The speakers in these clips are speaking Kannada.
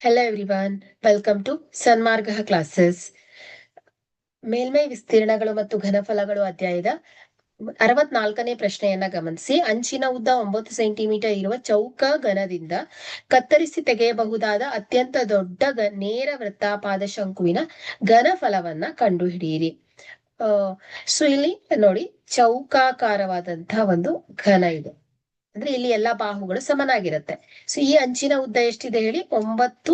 Hello everyone, welcome to Sanmarga classes. ಮೇಲ್ಮೈ ವಿಸ್ತೀರ್ಣಗಳು ಮತ್ತು ಘನಫಲಗಳು ಅಧ್ಯಾಯದ 64ನೇ ಪ್ರಶ್ನೆಯನ್ನ ಗಮನಿಸಿ. ಅಂಚಿನ ಉದ್ದ 9 ಸೆಂಟಿಮೀಟರ್ ಇರುವ ಚೌಕ ಘನದಿಂದ ಕತ್ತರಿಸಿ ತೆಗೆಯಬಹುದಾದ ಅತ್ಯಂತ ದೊಡ್ಡ ನೇರ ವೃತ್ತಾಪಾದ ಶಂಕುವಿನ ಘನಫಲವನ್ನ ಕಂಡುಹಿಡಿಯಿರಿ. ಸೊ ಇಲ್ಲಿ ನೋಡಿ, ಚೌಕಾಕಾರವಾದಂತಹ ಒಂದು ಘನ ಇದೆ. ಅಂದ್ರೆ ಇಲ್ಲಿ ಎಲ್ಲಾ ಬಾಹುಗಳು ಸಮನಾಗಿರುತ್ತೆ. ಸೊ ಈ ಅಂಚಿನ ಉದ್ದ ಎಷ್ಟಿದೆ ಹೇಳಿ? 9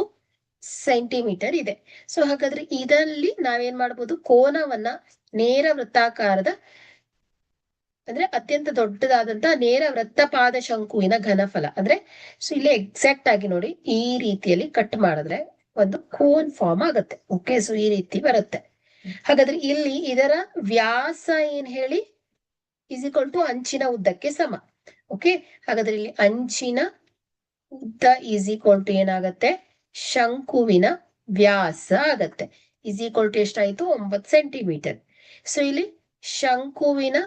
ಸೆಂಟಿಮೀಟರ್ ಇದೆ. ಸೊ ಹಾಗಾದ್ರೆ ಇದರಲ್ಲಿ ನಾವೇನ್ ಮಾಡ್ಬೋದು? ಕೋನವನ್ನ ನೇರ ವೃತ್ತಾಕಾರದ ಅಂದ್ರೆ ಅತ್ಯಂತ ದೊಡ್ಡದಾದಂತಹ ನೇರ ವೃತ್ತಪಾದ ಶಂಕುವಿನ ಘನಫಲ ಅಂದ್ರೆ, ಸೊ ಇಲ್ಲಿ ಎಕ್ಸಾಕ್ಟ್ ಆಗಿ ನೋಡಿ, ಈ ರೀತಿಯಲ್ಲಿ ಕಟ್ ಮಾಡಿದ್ರೆ ಒಂದು ಕೋನ್ ಫಾರ್ಮ್ ಆಗುತ್ತೆ. ಓಕೆ, ಸೊ ಈ ರೀತಿ ಬರುತ್ತೆ. ಹಾಗಾದ್ರೆ ಇಲ್ಲಿ ಇದರ ವ್ಯಾಸ ಏನ್ ಹೇಳಿ? ಇಸ್ ಈಕ್ವಲ್ ಟು ಅಂಚಿನ ಉದ್ದಕ್ಕೆ ಸಮ. ಓಕೆ, ಹಾಗಾದ್ರೆ ಇಲ್ಲಿ ಅಂಚಿನ ಉದ್ದ ಈಸ್ ಈಕ್ವಲ್ ಟು ಏನಾಗತ್ತೆ? ಶಂಕುವಿನ ವ್ಯಾಸ ಆಗತ್ತೆ. ಈಸ್ ಈಕ್ವಲ್ ಟು ಎಷ್ಟಾಯ್ತು? 9 ಸೆಂಟಿಮೀಟರ್. ಸೊ ಇಲ್ಲಿ ಶಂಕುವಿನ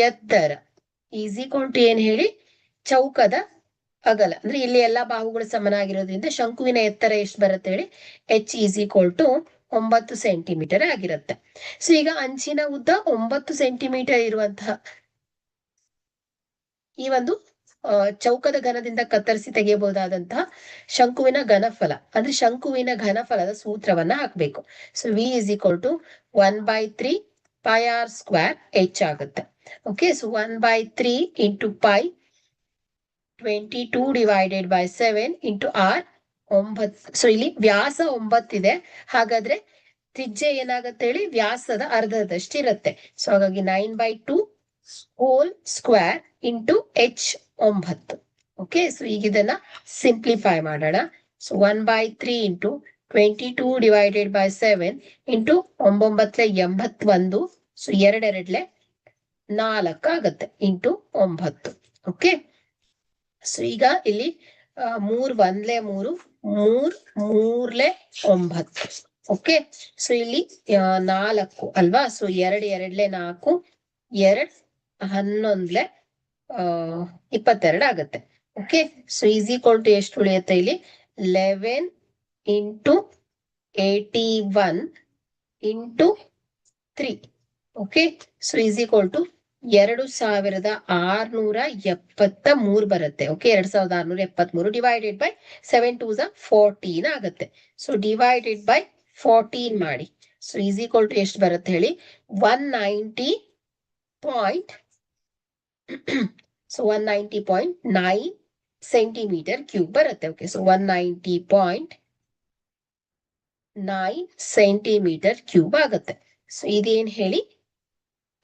ಎತ್ತರ ಈಸ್ ಈಕ್ವಲ್ ಟು ಏನ್ ಹೇಳಿ? ಚೌಕದ ಅಗಲ. ಅಂದ್ರೆ ಇಲ್ಲಿ ಎಲ್ಲಾ ಬಾಹುಗಳು ಸಮನಾಗಿರೋದ್ರಿಂದ ಶಂಕುವಿನ ಎತ್ತರ ಎಷ್ಟು ಬರುತ್ತೆ ಹೇಳಿ? H is equal to 9 centimetre ಆಗಿರುತ್ತೆ. ಸೊ ಈಗ ಅಂಚಿನ ಉದ್ದ 9 ಸೆಂಟಿಮೀಟರ್ ಇರುವಂತಹ ಈ ಒಂದು ಚೌಕದ ಘನದಿಂದ ಕತ್ತರಿಸಿ ತೆಗೆಯಬಹುದಾದಂತಹ ಶಂಕುವಿನ ಘನಫಲ ಅಂದ್ರೆ ಶಂಕುವಿನ ಘನಫಲದ ಸೂತ್ರವನ್ನ ಹಾಕ್ಬೇಕು. So V is equal to 1/3 pi R square H ಆಗುತ್ತೆ. Okay, so 1/3 into pi 22 divided by 7 into R 9. So ಇಲ್ಲಿ ವ್ಯಾಸ 9 ಇದೆ. ಹಾಗಾದ್ರೆ ತ್ರಿಜ್ಯ ಏನಾಗತ್ತೆ ಹೇಳಿ? ವ್ಯಾಸದ ಅರ್ಧದಷ್ಟಿರುತ್ತೆ. ಸೊ ಹಾಗಾಗಿ 9/2 whole square into H 9. Okay, so ಈಗ ಇದನ್ನ ಸಿಂಪ್ಲಿಫೈ ಮಾಡೋಣ. So 1/3 into 22 divided by 7 into 9 81. So 2 2 4 ಆಗತ್ತೆ ಇಂಟು 9. ಓಕೆ, ಸೊ ಈಗ ಇಲ್ಲಿ 3 1 3 3 3 9. ಓಕೆ, ಸೊ ಇಲ್ಲಿ 4 ಅಲ್ವಾ? ಸೊ 2 2 4 2 11 22 ಆಗತ್ತೆ. Okay, so is equal to ಎಷ್ಟು ಉಳಿಯುತ್ತೆ ಇಲ್ಲಿ? 11 into 81 into 3. Okay, so is equal to 2673 ಬರುತ್ತೆ. ಓಕೆ, 2673 ಡಿವೈಡೆಡ್ ಬೈ 7 2s 14 ಆಗತ್ತೆ. ಸೊ ಡಿವೈಡೆಡ್ ಬೈ 14 ಮಾಡಿ. ಸೊ ಈಸ್ ಈಕ್ವಲ್ ಟು ಎಷ್ಟು ಬರುತ್ತೆ ಹೇಳಿ? 190 ಸೊ 190.9 ಸೆಂಟಿಮೀಟರ್ ಕ್ಯೂಬ್ ಬರುತ್ತೆ. ಓಕೆ, ಸೊ 190.9 ಸೆಂಟಿಮೀಟರ್ ಕ್ಯೂಬ್ ಆಗುತ್ತೆ. ಸೊ ಇದೇನ್ ಹೇಳಿ?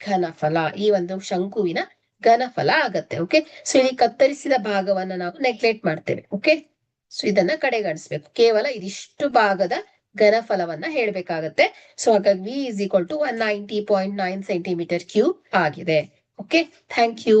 ಘನಫಲ. ಈ ಒಂದು ಶಂಕುವಿನ ಘನಫಲ ಆಗತ್ತೆ. ಓಕೆ, ಸೊ ಇಲ್ಲಿ ಕತ್ತರಿಸಿದ ಭಾಗವನ್ನ ನಾವು ನೆಗ್ಲೆಕ್ಟ್ ಮಾಡ್ತೇವೆ. ಓಕೆ, ಸೊ ಇದನ್ನ ಕಡೆಗಣಿಸ್ಬೇಕು. ಕೇವಲ ಇದಿಷ್ಟು ಭಾಗದ ಘನಫಲವನ್ನ ಹೇಳ್ಬೇಕಾಗತ್ತೆ. ಸೊ ಹಾಗಾಗಿ V is equal to 190.9 centimetre cube ಆಗಿದೆ. Okay, thank you.